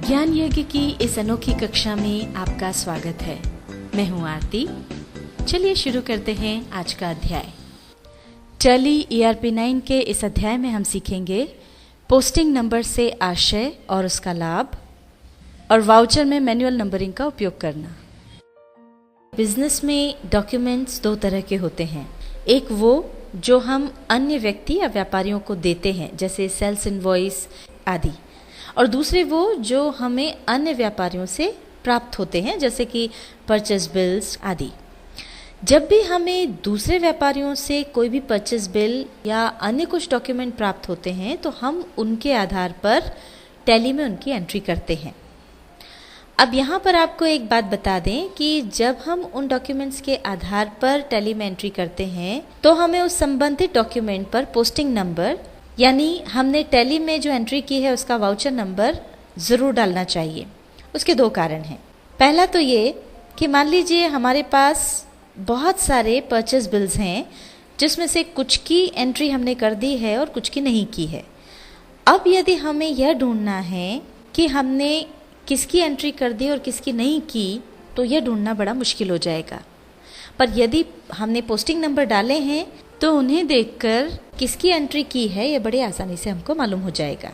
ज्ञान यज्ञ की इस अनोखी कक्षा में आपका स्वागत है। मैं हूं आरती। चलिए शुरू करते हैं आज का अध्याय। टैली ERP9 के इस अध्याय में हम सीखेंगे पोस्टिंग नंबर से आशय और उसका लाभ, और वाउचर में मैनुअल नंबरिंग का उपयोग करना। बिजनेस में डॉक्यूमेंट्स दो तरह के होते हैं। एक वो जो हम अन्य व्यक्ति या व्यापारियों को देते हैं, जैसे सेल्स इनवॉइस आदि, और दूसरे वो जो हमें अन्य व्यापारियों से प्राप्त होते हैं, जैसे कि परचेस बिल्स आदि। जब भी हमें दूसरे व्यापारियों से कोई भी परचेस बिल या अन्य कुछ डॉक्यूमेंट प्राप्त होते हैं तो हम उनके आधार पर टैली में उनकी एंट्री करते हैं। अब यहाँ पर आपको एक बात बता दें कि जब हम उन डॉक्यूमेंट्स के आधार पर टैली में एंट्री करते हैं तो हमें उस संबंधित डॉक्यूमेंट पर पोस्टिंग नंबर, यानी हमने टैली में जो एंट्री की है उसका वाउचर नंबर ज़रूर डालना चाहिए। उसके दो कारण हैं। पहला तो ये कि मान लीजिए हमारे पास बहुत सारे परचेस बिल्स हैं जिसमें से कुछ की एंट्री हमने कर दी है और कुछ की नहीं की है। अब यदि हमें यह ढूंढना है कि हमने किसकी एंट्री कर दी और किसकी नहीं की, तो यह ढूंढना बड़ा मुश्किल हो जाएगा। पर यदि हमने पोस्टिंग नंबर डाले हैं तो उन्हें देखकर किसकी एंट्री की है यह बड़े आसानी से हमको मालूम हो जाएगा।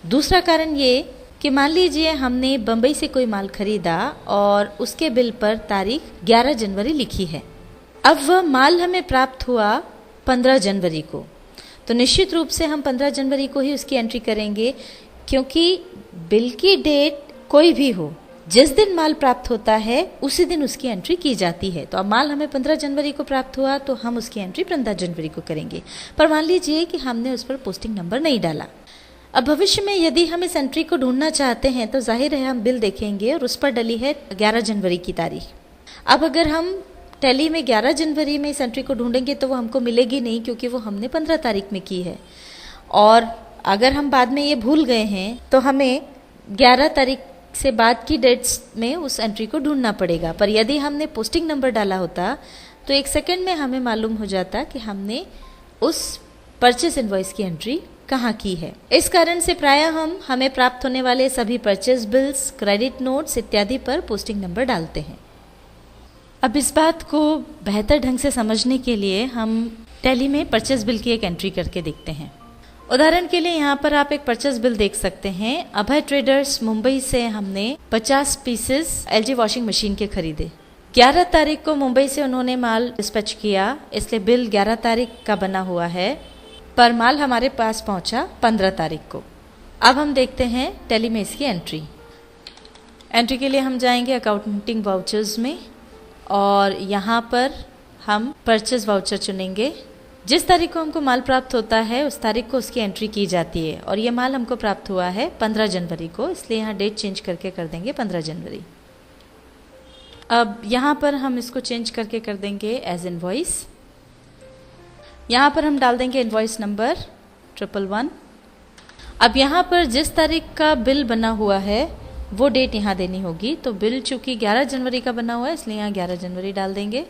दूसरा कारण ये कि मान लीजिए हमने बम्बई से कोई माल खरीदा और उसके बिल पर तारीख 11 जनवरी लिखी है। अब वह माल हमें प्राप्त हुआ 15 जनवरी को, तो निश्चित रूप से हम 15 जनवरी को ही उसकी एंट्री करेंगे, क्योंकि बिल की डेट कोई भी हो, जिस दिन माल प्राप्त होता है उसी दिन उसकी एंट्री की जाती है। तो अब माल हमें 15 जनवरी को प्राप्त हुआ तो हम उसकी एंट्री 15 जनवरी को करेंगे। पर मान लीजिए कि हमने उस पर पोस्टिंग नंबर नहीं डाला। अब भविष्य में यदि हम इस एंट्री को ढूंढना चाहते हैं तो जाहिर है हम बिल देखेंगे और उस पर डली है 11 जनवरी की तारीख। अब अगर हम टैली में 11 जनवरी में इस एंट्री को ढूंढेंगे तो वो हमको मिलेगी नहीं, क्योंकि वो हमने 15 तारीख में की है। और अगर हम बाद में ये भूल गए हैं तो हमें 11 तारीख से बाद की डेट्स में उस एंट्री को ढूंढना पड़ेगा। पर यदि हमने पोस्टिंग नंबर डाला होता तो एक सेकंड में हमें मालूम हो जाता कि हमने उस परचेस इनवॉइस की एंट्री कहाँ की है। इस कारण से प्रायः हमें प्राप्त होने वाले सभी परचेस बिल्स, क्रेडिट नोट्स इत्यादि पर पोस्टिंग नंबर डालते हैं। अब इस बात को बेहतर ढंग से समझने के लिए हम टैली में परचेस बिल की एक एंट्री करके देखते हैं। उदाहरण के लिए यहाँ पर आप एक परचेस बिल देख सकते हैं। अभय ट्रेडर्स मुंबई से हमने 50 पीसेस LG वॉशिंग मशीन के खरीदे। 11 तारीख को मुंबई से उन्होंने माल डिस्पैच किया, इसलिए बिल 11 तारीख का बना हुआ है, पर माल हमारे पास पहुंचा 15 तारीख को। अब हम देखते हैं टैली में इसकी एंट्री। एंट्री के लिए हम जाएंगे अकाउंटिंग वाउचर्स में, और यहाँ पर हम परचेस वाउचर चुनेंगे। जिस तारीख को हमको माल प्राप्त होता है उस तारीख को उसकी एंट्री की जाती है, और ये माल हमको प्राप्त हुआ है 15 जनवरी को, इसलिए यहाँ डेट चेंज करके कर देंगे 15 जनवरी। अब यहाँ पर हम इसको चेंज करके कर देंगे एज इनवॉइस। यहाँ पर हम डाल देंगे इनवॉइस नंबर 111। अब यहाँ पर जिस तारीख का बिल बना हुआ है वो डेट यहाँ देनी होगी। तो बिल चूँकि 11 जनवरी का बना हुआ है इसलिए यहाँ 11 जनवरी डाल देंगे।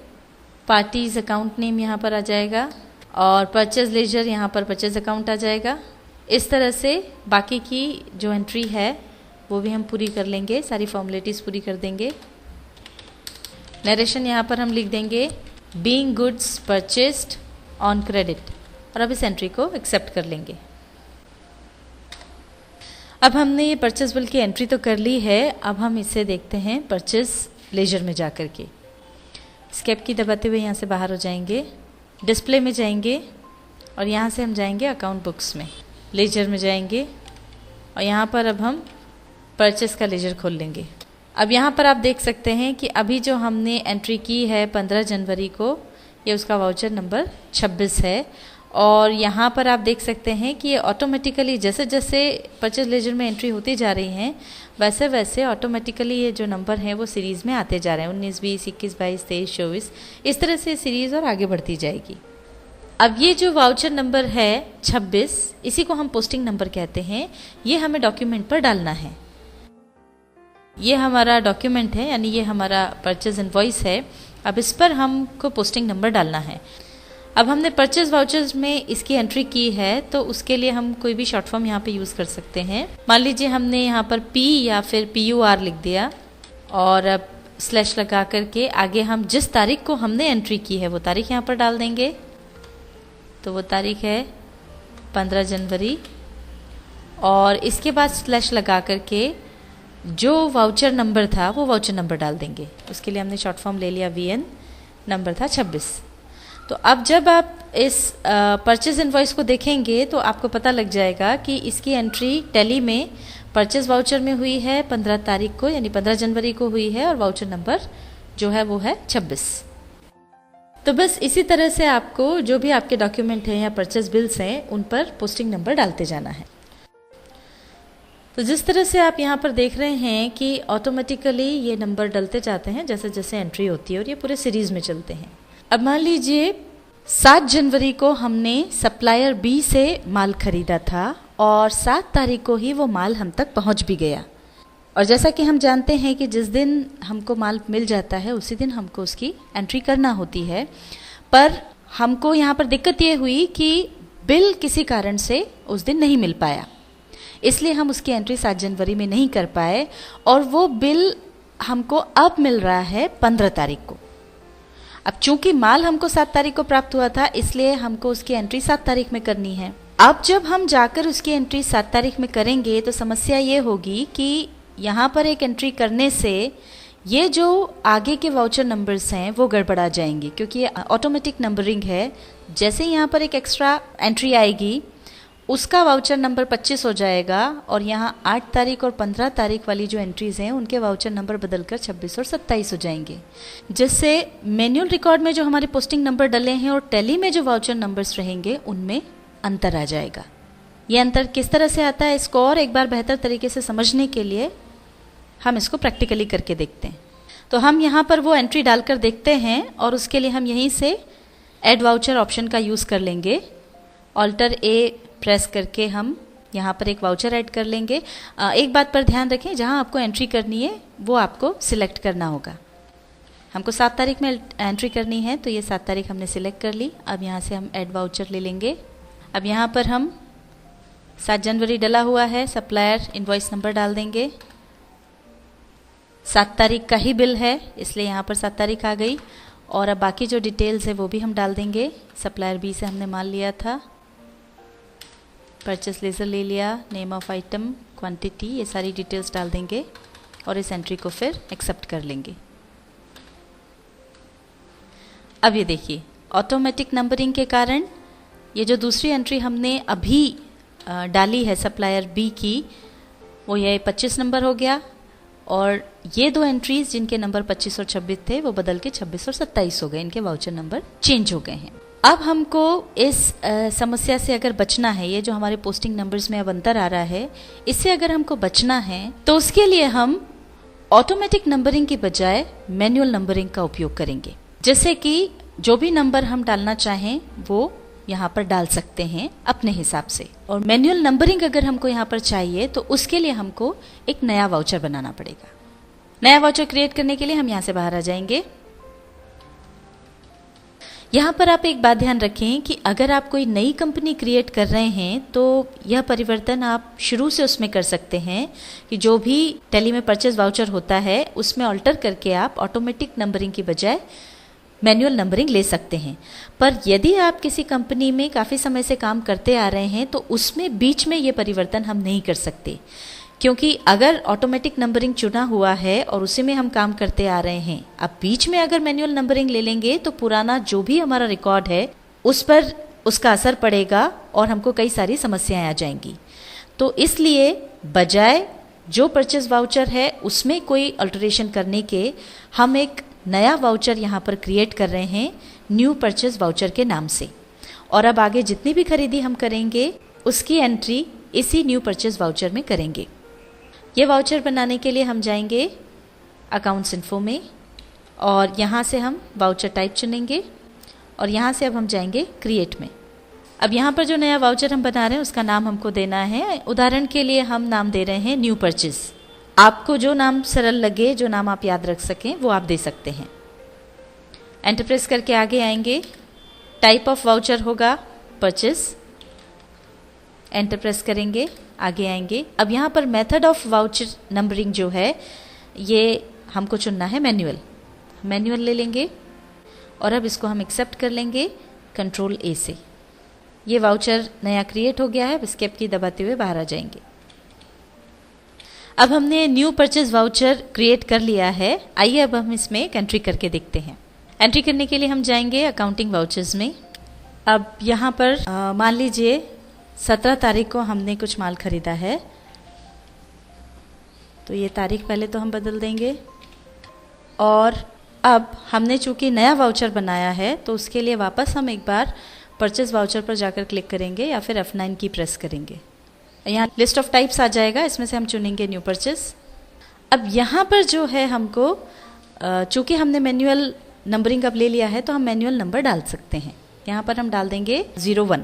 पार्टीज अकाउंट नेम यहाँ पर आ जाएगा, और परचेज लेजर यहाँ पर परचेज अकाउंट आ जाएगा। इस तरह से बाकी की जो एंट्री है वो भी हम पूरी कर लेंगे, सारी फॉर्मेलिटीज़ पूरी कर देंगे। नरेशन यहाँ पर हम लिख देंगे being goods purchased on credit, और अब इस एंट्री को एक्सेप्ट कर लेंगे। अब हमने ये परचेज बिल की एंट्री तो कर ली है। अब हम इसे देखते हैं परचेज लेजर में जा कर के। स्केप की दबाते हुए यहाँ से बाहर हो जाएंगे, डिस्प्ले में जाएंगे, और यहाँ से हम जाएंगे अकाउंट बुक्स में, लेजर में जाएंगे, और यहाँ पर अब हम परचेस का लेजर खोल लेंगे। अब यहाँ पर आप देख सकते हैं कि अभी जो हमने एंट्री की है 15 जनवरी को, ये उसका वाउचर नंबर 26 है। और यहाँ पर आप देख सकते हैं कि ये ऑटोमेटिकली जैसे जैसे परचेज लेजर में एंट्री होती जा रही हैं वैसे वैसे ऑटोमेटिकली ये जो नंबर हैं वो सीरीज़ में आते जा रहे हैं। 19, 20, 21, 22, 23, 24, इस तरह से सीरीज़ और आगे बढ़ती जाएगी। अब ये जो वाउचर नंबर है 26, इसी को हम पोस्टिंग नंबर कहते हैं। ये हमें डॉक्यूमेंट पर डालना है। ये हमारा डॉक्यूमेंट है, यानी ये हमारा परचेज इनवॉइस है। अब इस पर हमको पोस्टिंग नंबर डालना है। अब हमने परचेज वाउचर्स में इसकी एंट्री की है, तो उसके लिए हम कोई भी शॉर्ट फॉर्म यहाँ पे यूज़ कर सकते हैं। मान लीजिए हमने यहाँ पर P या फिर PUR लिख दिया और अब स्लैश लगा करके आगे हम जिस तारीख को हमने एंट्री की है वो तारीख यहाँ पर डाल देंगे। तो वो तारीख है 15 जनवरी और इसके बाद स्लैश लगा करके जो वाउचर नंबर था वो वाउचर नंबर डाल देंगे। उसके लिए हमने शॉर्ट फॉर्म ले लिया VN, नंबर था 26। तो अब जब आप इस परचेज इनवॉइस को देखेंगे तो आपको पता लग जाएगा कि इसकी एंट्री टैली में परचेज वाउचर में हुई है 15 तारीख को, यानी 15 जनवरी को हुई है और वाउचर नंबर जो है वो है 26। तो बस इसी तरह से आपको जो भी आपके डॉक्यूमेंट हैं या परचेज बिल्स हैं उन पर पोस्टिंग नंबर डालते जाना है। तो जिस तरह से आप यहाँ पर देख रहे हैं कि ऑटोमेटिकली ये नंबर डलते जाते हैं जैसे जैसे एंट्री होती है और ये पूरे सीरीज में चलते हैं। अब मान लीजिए 7 जनवरी को हमने सप्लायर बी से माल खरीदा था और 7 तारीख को ही वो माल हम तक पहुंच भी गया। और जैसा कि हम जानते हैं कि जिस दिन हमको माल मिल जाता है उसी दिन हमको उसकी एंट्री करना होती है, पर हमको यहाँ पर दिक्कत ये हुई कि बिल किसी कारण से उस दिन नहीं मिल पाया, इसलिए हम उसकी एंट्री 7 जनवरी में नहीं कर पाए और वो बिल हमको अब मिल रहा है 15 तारीख को। अब चूंकि माल हमको 7 तारीख को प्राप्त हुआ था इसलिए हमको उसकी एंट्री 7 तारीख में करनी है। अब जब हम जाकर उसकी एंट्री 7 तारीख में करेंगे तो समस्या ये होगी कि यहाँ पर एक एंट्री करने से ये जो आगे के वाउचर नंबर्स हैं वो गड़बड़ा जाएंगे, क्योंकि ये ऑटोमेटिक नंबरिंग है। जैसे ही यहाँ पर एक एक्स्ट्रा एंट्री आएगी उसका वाउचर नंबर 25 हो जाएगा और यहाँ 8 तारीख और 15 तारीख वाली जो एंट्रीज हैं उनके वाउचर नंबर बदलकर 26 और 27 हो जाएंगे, जिससे मैनुअल रिकॉर्ड में जो हमारे पोस्टिंग नंबर डले हैं और टैली में जो वाउचर नंबर्स रहेंगे उनमें अंतर आ जाएगा। ये अंतर किस तरह से आता है इसको और एक बार बेहतर तरीके से समझने के लिए हम इसको प्रैक्टिकली करके देखते हैं। तो हम यहाँ पर वो एंट्री डालकर देखते हैं और उसके लिए हम यहीं से ऐड वाउचर ऑप्शन का यूज़ कर लेंगे। ऑल्टर A प्रेस करके हम यहाँ पर एक वाउचर ऐड कर लेंगे। एक बात पर ध्यान रखें, जहाँ आपको एंट्री करनी है वो आपको सिलेक्ट करना होगा। हमको 7 तारीख में एंट्री करनी है तो ये 7 तारीख हमने सिलेक्ट कर ली। अब यहाँ से हम ऐड वाउचर ले लेंगे। अब यहाँ पर हम 7 जनवरी डला हुआ है, सप्लायर इनवॉइस नंबर डाल देंगे। 7 तारीख का ही बिल है इसलिए यहाँ पर 7 तारीख आ गई और अब बाकी जो डिटेल्स है वो भी हम डाल देंगे। सप्लायर बी से हमने माल लिया था, परचेस लेज़र ले लिया, नेम ऑफ आइटम, क्वांटिटी, ये सारी डिटेल्स डाल देंगे और इस एंट्री को फिर एक्सेप्ट कर लेंगे। अब ये देखिए ऑटोमेटिक नंबरिंग के कारण ये जो दूसरी एंट्री हमने अभी डाली है सप्लायर बी की वो ये 25 नंबर हो गया और ये दो एंट्रीज जिनके नंबर 25 और 26 थे वो बदल के 26 और 27 हो गए, इनके वाउचर नंबर चेंज हो गए हैं। अब हमको इस समस्या से अगर बचना है, ये जो हमारे पोस्टिंग नंबर्स में अब अंतर आ रहा है, इससे अगर हमको बचना है तो उसके लिए हम ऑटोमेटिक नंबरिंग की बजाय मैनुअल नंबरिंग का उपयोग करेंगे। जैसे कि जो भी नंबर हम डालना चाहें वो यहाँ पर डाल सकते हैं अपने हिसाब से, और मैनुअल नंबरिंग अगर हमको यहाँ पर चाहिए तो उसके लिए हमको एक नया वाउचर बनाना पड़ेगा। नया वाउचर क्रिएट करने के लिए हम यहाँ से बाहर आ जाएंगे। यहाँ पर आप एक बात ध्यान रखें कि अगर आप कोई नई कंपनी क्रिएट कर रहे हैं तो यह परिवर्तन आप शुरू से उसमें कर सकते हैं कि जो भी टैली में परचेज वाउचर होता है उसमें ऑल्टर करके आप ऑटोमेटिक नंबरिंग की बजाय मैनुअल नंबरिंग ले सकते हैं। पर यदि आप किसी कंपनी में काफ़ी समय से काम करते आ रहे हैं तो उसमें बीच में ये परिवर्तन हम नहीं कर सकते, क्योंकि अगर ऑटोमेटिक नंबरिंग चुना हुआ है और उसी में हम काम करते आ रहे हैं, अब बीच में अगर मैनुअल नंबरिंग ले लेंगे तो पुराना जो भी हमारा रिकॉर्ड है उस पर उसका असर पड़ेगा और हमको कई सारी समस्याएं आ जाएंगी। तो इसलिए बजाय जो परचेज वाउचर है उसमें कोई अल्टरेशन करने के हम एक नया वाउचर यहाँ पर क्रिएट कर रहे हैं न्यू परचेज वाउचर के नाम से, और अब आगे जितनी भी खरीदी हम करेंगे उसकी एंट्री इसी न्यू परचेज वाउचर में करेंगे। ये वाउचर बनाने के लिए हम जाएंगे अकाउंट्स इन्फो में और यहाँ से हम वाउचर टाइप चुनेंगे और यहाँ से अब हम जाएंगे क्रिएट में। अब यहाँ पर जो नया वाउचर हम बना रहे हैं उसका नाम हमको देना है। उदाहरण के लिए हम नाम दे रहे हैं न्यू परचेज। आपको जो नाम सरल लगे, जो नाम आप याद रख सकें वो आप दे सकते हैं। एंटर प्रेस करके आगे आएंगे टाइप ऑफ वाउचर होगा परचेस, एंटर प्रेस करेंगे, आगे आएंगे। अब यहाँ पर मेथड ऑफ वाउचर नंबरिंग जो है ये हमको चुनना है मैनुअल ले लेंगे और अब इसको हम एक्सेप्ट कर लेंगे कंट्रोल ए से। ये वाउचर नया क्रिएट हो गया है, एस्केप की दबाते हुए बाहर आ जाएंगे। अब हमने न्यू परचेज वाउचर क्रिएट कर लिया है। आइए अब हम इसमें एंट्री करके देखते हैं। एंट्री करने के लिए हम जाएंगे अकाउंटिंग वाउचर्स में। अब यहाँ पर मान लीजिए 17 तारीख को हमने कुछ माल खरीदा है, तो ये तारीख पहले तो हम बदल देंगे। और अब हमने चूंकि नया वाउचर बनाया है तो उसके लिए वापस हम एक बार परचेज वाउचर पर जाकर क्लिक करेंगे या फिर F9 की प्रेस करेंगे। यहाँ लिस्ट ऑफ टाइप्स आ जाएगा, इसमें से हम चुनेंगे न्यू परचेज। अब यहाँ पर जो है हमको चूंकि हमने मैनुअल नंबरिंग अब ले लिया है तो हम मैनुअल नंबर डाल सकते हैं। यहाँ पर हम डाल देंगे 01,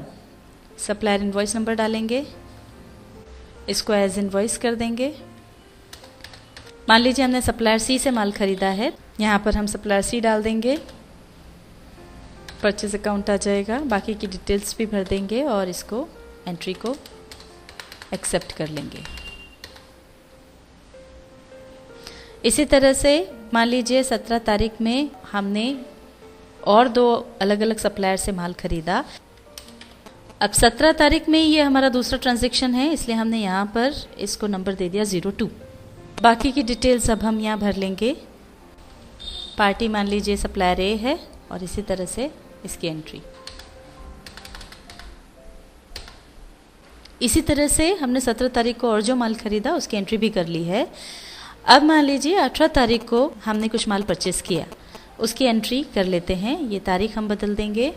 सप्लायर इनवॉइस नंबर डालेंगे, इसको एज इनवॉइस कर देंगे। मान लीजिए हमने सप्लायर सी से माल खरीदा है, यहाँ पर हम सप्लायर सी डाल देंगे, परचेज अकाउंट आ जाएगा, बाकी की डिटेल्स भी भर देंगे और इसको एंट्री को एक्सेप्ट कर लेंगे। इसी तरह से मान लीजिए 17 तारीख में हमने और 2 अलग अलग सप्लायर से माल खरीदा। अब 17 तारीख में ये हमारा दूसरा ट्रांजैक्शन है, इसलिए हमने यहाँ पर इसको नंबर दे दिया 02। बाकी की डिटेल्स अब हम यहाँ भर लेंगे। पार्टी मान लीजिए सप्लायर ए है और इसी तरह से इसकी एंट्री। इसी तरह से हमने 17 तारीख को और जो माल खरीदा उसकी एंट्री भी कर ली है। अब मान लीजिए 18 तारीख को हमने कुछ माल परचेस किया, उसकी एंट्री कर लेते हैं। ये तारीख हम बदल देंगे।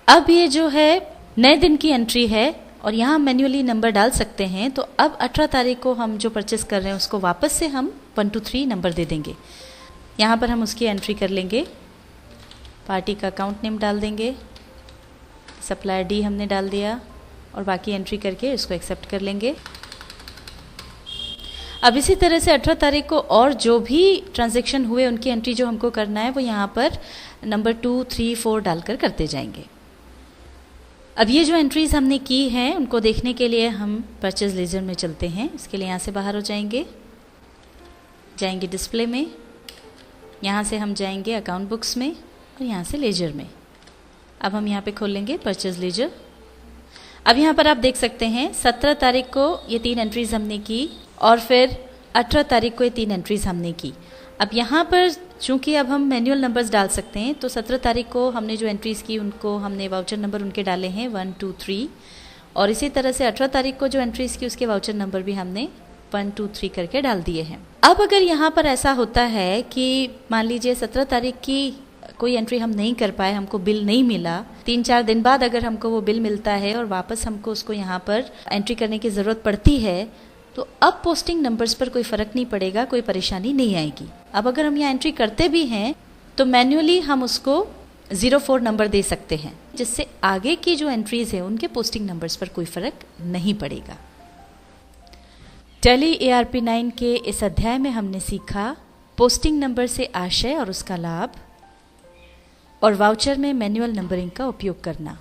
अब ये जो है नए दिन की एंट्री है और यहाँ मैन्युअली नंबर डाल सकते हैं। तो अब 18 तारीख को हम जो परचेस कर रहे हैं उसको वापस से हम 123 नंबर दे देंगे। यहाँ पर हम उसकी एंट्री कर लेंगे, पार्टी का अकाउंट नेम डाल देंगे, सप्लायर डी हमने डाल दिया और बाकी एंट्री करके इसको एक्सेप्ट कर लेंगे। अब इसी तरह से 18 तारीख को और जो भी ट्रांजैक्शन हुए उनकी एंट्री जो हमको करना है वो यहाँ पर नंबर 2, 3, 4 डालकर करते जाएंगे। अब ये जो एंट्रीज हमने की हैं उनको देखने के लिए हम परचेज लेजर में चलते हैं। इसके लिए यहाँ से बाहर हो जाएंगे डिस्प्ले में, यहाँ से हम जाएंगे अकाउंट बुक्स में और यहाँ से लेजर में। अब हम यहाँ पे खोल लेंगे परचेज लेजर। अब यहाँ पर आप देख सकते हैं 17 तारीख को ये 3 एंट्रीज हमने की और फिर 18 तारीख को ये 3 एंट्रीज हमने की। अब यहाँ पर चूंकि अब हम मैनुअल नंबर्स डाल सकते हैं तो 17 तारीख को हमने जो एंट्रीज की उनको हमने वाउचर नंबर उनके डाले हैं 1, 2, 3 और इसी तरह से 18 तारीख को जो एंट्रीज की उसके वाउचर नंबर भी हमने 1, 2, 3 करके डाल दिए हैं। अब अगर यहाँ पर ऐसा होता है कि मान लीजिए 17 तारीख की कोई एंट्री हम नहीं कर पाए, हमको बिल नहीं मिला, 3-4 दिन बाद अगर हमको वो बिल मिलता है और वापस हमको उसको यहाँ पर एंट्री करने की ज़रूरत पड़ती है तो अब पोस्टिंग नंबर्स पर कोई फ़र्क नहीं पड़ेगा, कोई परेशानी नहीं आएगी। अब अगर हम यहाँ एंट्री करते भी हैं तो मैन्युअली हम उसको 04 नंबर दे सकते हैं, जिससे आगे की जो एंट्रीज हैं उनके पोस्टिंग नंबर्स पर कोई फ़र्क नहीं पड़ेगा। टैली ARP 9 के इस अध्याय में हमने सीखा पोस्टिंग नंबर से आशय और उसका लाभ और वाउचर में मैनुअल नंबरिंग का उपयोग करना।